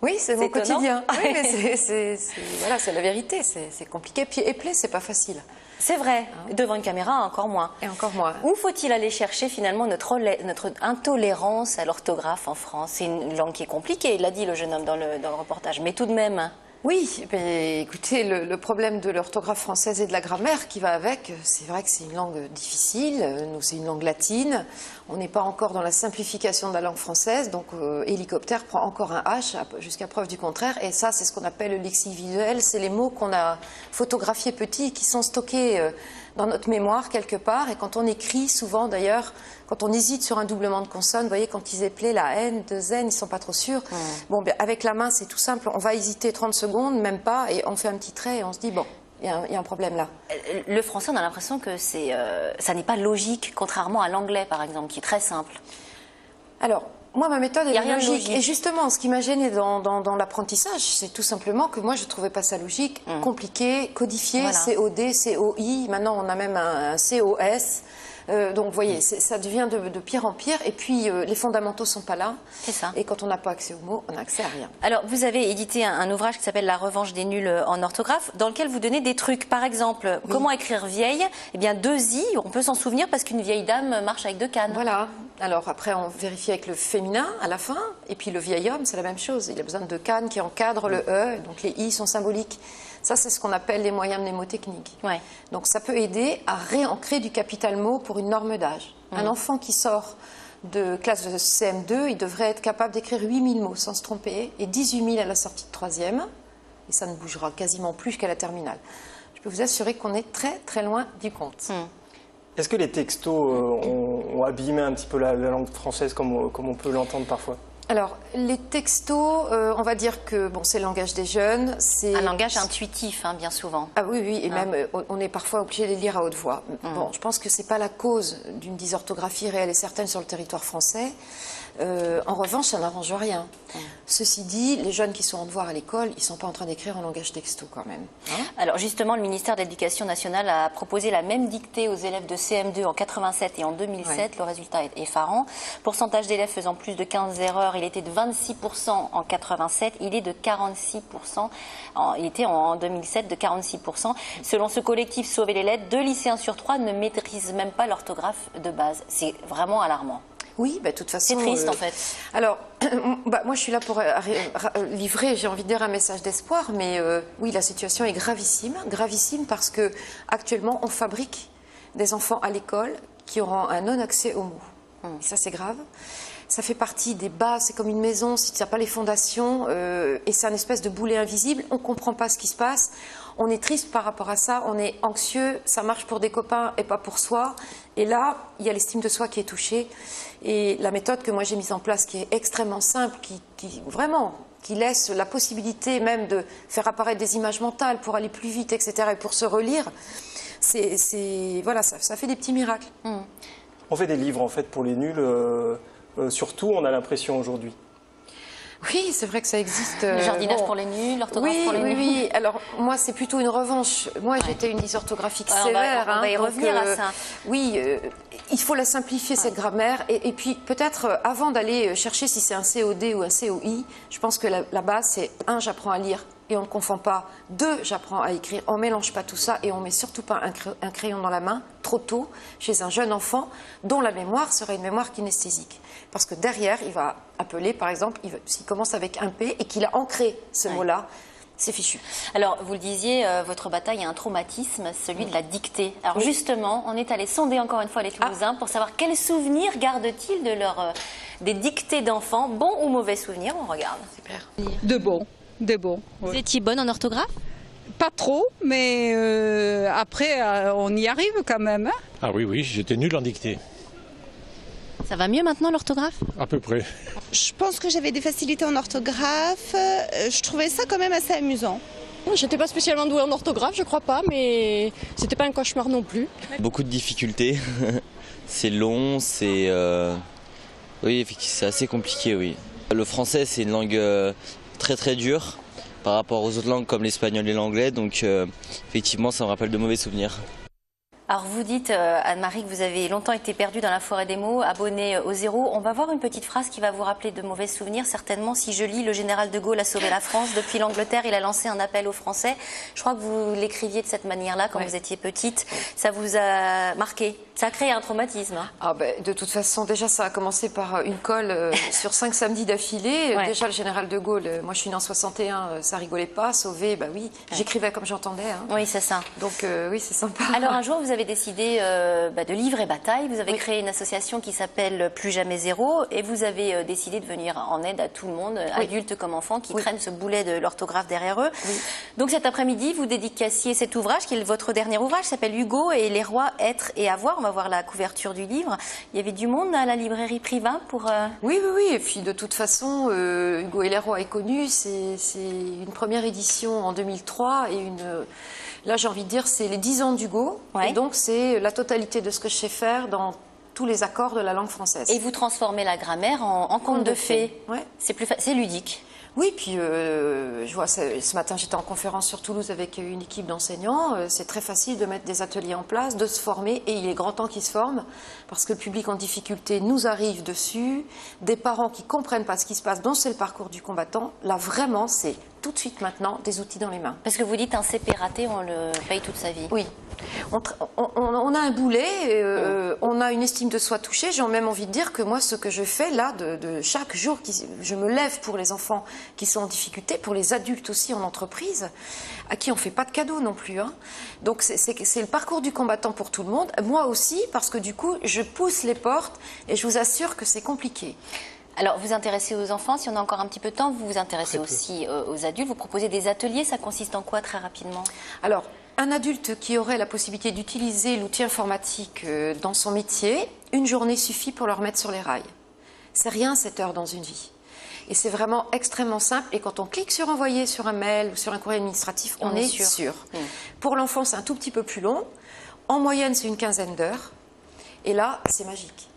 Oui, c'est mon étonnant. quotidien. Oui, mais voilà, c'est la vérité, c'est compliqué. Puis épeler, c'est pas facile. C'est vrai, devant une caméra encore moins. Et encore moins. Où faut-il aller chercher finalement notre intolérance à l'orthographe en France? C'est une langue qui est compliquée, il l'a dit le jeune homme dans le reportage, mais tout de même. Oui, mais écoutez, le problème de l'orthographe française et de la grammaire qui va avec, c'est vrai que c'est une langue difficile, nous c'est une langue latine, on n'est pas encore dans la simplification de la langue française, donc hélicoptère prend encore un H jusqu'à preuve du contraire, et ça c'est ce qu'on appelle le lexique visuel, c'est les mots qu'on a photographiés petits qui sont stockés dans notre mémoire quelque part, et quand on écrit, souvent d'ailleurs, quand on hésite sur un doublement de consonne, vous voyez, quand ils éplaient la N, 2 N, ils ne sont pas trop sûrs. Bon, bien, avec la main, c'est tout simple, on va hésiter 30 secondes, même pas, et on fait un petit trait et on se dit, bon, il y a un problème là. Le français, on a l'impression que ça n'est pas logique, contrairement à l'anglais, par exemple, qui est très simple. Alors, moi, ma méthode Il y a est rien de logique. logique. Et justement, ce qui m'a gênée dans l'apprentissage, c'est tout simplement que moi, je ne trouvais pas ça logique, compliqué, codifié, Voilà. COD, COI. Maintenant, on a même un COS. Donc, vous voyez, ça devient de pire en pire. Et puis, les fondamentaux ne sont pas là. C'est ça. Et quand on n'a pas accès aux mots, on n'a accès à rien. Alors, vous avez édité un ouvrage qui s'appelle La revanche des nuls en orthographe, dans lequel vous donnez des trucs. Par exemple, comment écrire vieille? Eh bien, 2 i, on peut s'en souvenir parce qu'une vieille dame marche avec 2 cannes. Voilà. Alors après, on vérifie avec le féminin à la fin. Et puis le vieil homme, c'est la même chose. Il a besoin de 2 cannes qui encadrent le E. Donc les i sont symboliques. Ça, c'est ce qu'on appelle les moyens mnémotechniques. Ouais. Donc ça peut aider à réancrer du capital mot pour une norme d'âge. Un enfant qui sort de classe de CM2, il devrait être capable d'écrire 8000 mots sans se tromper et 18 000 à la sortie de 3e. Et ça ne bougera quasiment plus jusqu'à la terminale. Je peux vous assurer qu'on est très très loin du compte. Est-ce que les textos ont abîmé un petit peu la langue française comme on peut l'entendre parfois? Alors, les textos, on va dire que bon, c'est le langage des jeunes. C'est Un langage intuitif, bien souvent. Ah oui, oui, et même on est parfois obligé de les lire à haute voix. Bon, je pense que c'est pas la cause d'une dysorthographie réelle et certaine sur le territoire français. En revanche, ça n'arrange rien. Ceci dit, les jeunes qui sont en devoir à l'école, ils ne sont pas en train d'écrire en langage texto quand même. Alors justement, le ministère de l'Éducation nationale a proposé la même dictée aux élèves de CM2 en 87 et en 2007. Ouais. Le résultat est effarant. Pourcentage d'élèves faisant plus de 15 erreurs, il était de 26% en 87, il est de 46%. Il était en 2007 de 46%. Selon ce collectif Sauver les lettres, 2 lycéens sur 3 ne maîtrisent même pas l'orthographe de base. C'est vraiment alarmant. Oui, bah, de toute façon... C'est triste en fait. Alors, moi je suis là pour livrer, j'ai envie de dire, un message d'espoir, mais oui, la situation est gravissime parce que actuellement on fabrique des enfants à l'école qui auront un non-accès aux mots. Et ça c'est grave. Ça fait partie des bases, c'est comme une maison, si tu n'as pas les fondations, et c'est un espèce de boulet invisible, on ne comprend pas ce qui se passe. On est triste par rapport à ça, on est anxieux, ça marche pour des copains et pas pour soi. Et là, il y a l'estime de soi qui est touchée. Et la méthode que moi j'ai mise en place, qui est extrêmement simple, qui laisse la possibilité même de faire apparaître des images mentales pour aller plus vite, etc., et pour se relire, voilà, ça fait des petits miracles. On fait des livres en fait pour les nuls, surtout on a l'impression aujourd'hui. Oui, c'est vrai que ça existe. Le jardinage pour les nuls, l'orthographe pour les nuls. Oui. Alors, moi, c'est plutôt une revanche. Moi, j'étais une dysorthographique sévère. On va y revenir à ça. Oui, il faut la simplifier, cette grammaire. Et puis, peut-être, avant d'aller chercher si c'est un COD ou un COI, je pense que la base, c'est 1, j'apprends à lire et on ne confond pas. 2, j'apprends à écrire. On ne mélange pas tout ça et on ne met surtout pas un crayon dans la main trop tôt chez un jeune enfant dont la mémoire serait une mémoire kinesthésique. Parce que derrière, il va appeler, par exemple, s'il commence avec un P et qu'il a ancré ce mot-là, c'est fichu. Alors, vous le disiez, votre bataille a un traumatisme, celui de la dictée. Alors justement, on est allé sonder encore une fois les Toulousains pour savoir quels souvenirs gardent-ils des dictées d'enfants, bons ou mauvais souvenirs. On regarde. Super. De bons. Vous étiez bonne en orthographe? Pas trop, mais après, on y arrive quand même. Ah oui, j'étais nul en dictée. Ça va mieux maintenant l'orthographe? À peu près. Je pense que j'avais des facilités en orthographe. Je trouvais ça quand même assez amusant. J'étais pas spécialement douée en orthographe, je crois pas, mais c'était pas un cauchemar non plus. Beaucoup de difficultés. C'est long, c'est... Oui, effectivement, c'est assez compliqué, oui. Le français, c'est une langue très très dure par rapport aux autres langues comme l'espagnol et l'anglais, donc effectivement, ça me rappelle de mauvais souvenirs. Alors vous dites, Anne-Marie, que vous avez longtemps été perdue dans la forêt des mots, abonnée au Zéro. On va voir une petite phrase qui va vous rappeler de mauvais souvenirs. Certainement, si je lis « Le général de Gaulle a sauvé la France. Depuis l'Angleterre, il a lancé un appel aux Français ». Je crois que vous l'écriviez de cette manière-là quand vous étiez petite. Ça vous a marqué? Ça a créé un traumatisme, hein? Ah ben, de toute façon, déjà, ça a commencé par une colle sur 5 samedis d'affilée. Déjà, le général de Gaulle, moi je suis née en 61, ça rigolait pas. Sauvé, bah oui, j'écrivais comme j'entendais. Hein. Oui, c'est ça. Donc oui, c'est sympa. Alors un jour, vous avez décidé de livrer bataille. Vous avez créé une association qui s'appelle Plus Jamais Zéro et vous avez décidé de venir en aide à tout le monde, adultes comme enfants, qui traînent ce boulet de l'orthographe derrière eux. Donc cet après-midi, vous dédicaciez cet ouvrage, qui est votre dernier ouvrage, qui s'appelle Hugo et les rois, être et avoir. On va voir la couverture du livre. Il y avait du monde à la librairie Privat pour... Oui. Et puis de toute façon, Hugo et les rois est connu. C'est une première édition en 2003 et là, j'ai envie de dire, c'est les 10 ans d'Hugo. Et donc, c'est la totalité de ce que je sais faire dans tous les accords de la langue française. Et vous transformez la grammaire en conte de fées. C'est ludique. Oui, puis je vois, ce matin j'étais en conférence sur Toulouse avec une équipe d'enseignants. C'est très facile de mettre des ateliers en place, de se former, et il est grand temps qu'ils se forment, parce que le public en difficulté nous arrive dessus, des parents qui ne comprennent pas ce qui se passe, dont c'est le parcours du combattant. Là, vraiment, c'est tout de suite maintenant des outils dans les mains. Parce que vous dites un CP raté, on le paye toute sa vie. Oui. On a un boulet, on a une estime de soi touchée. J'ai même envie de dire que moi, ce que je fais là, de chaque jour, je me lève pour les enfants qui sont en difficulté, pour les adultes aussi en entreprise, à qui on ne fait pas de cadeaux non plus. Hein. Donc c'est le parcours du combattant pour tout le monde. Moi aussi, parce que du coup, je pousse les portes et je vous assure que c'est compliqué. Alors, vous intéressez aux enfants, si on a encore un petit peu de temps, vous vous intéressez aussi aux adultes. Vous proposez des ateliers, ça consiste en quoi très rapidement? Alors, un adulte qui aurait la possibilité d'utiliser l'outil informatique dans son métier, une journée suffit pour le remettre sur les rails. C'est rien, 7 heures dans une vie. Et c'est vraiment extrêmement simple. Et quand on clique sur envoyer sur un mail ou sur un courrier administratif, on est sûr. Pour l'enfant, c'est un tout petit peu plus long. En moyenne, c'est une quinzaine d'heures. Et là, c'est magique.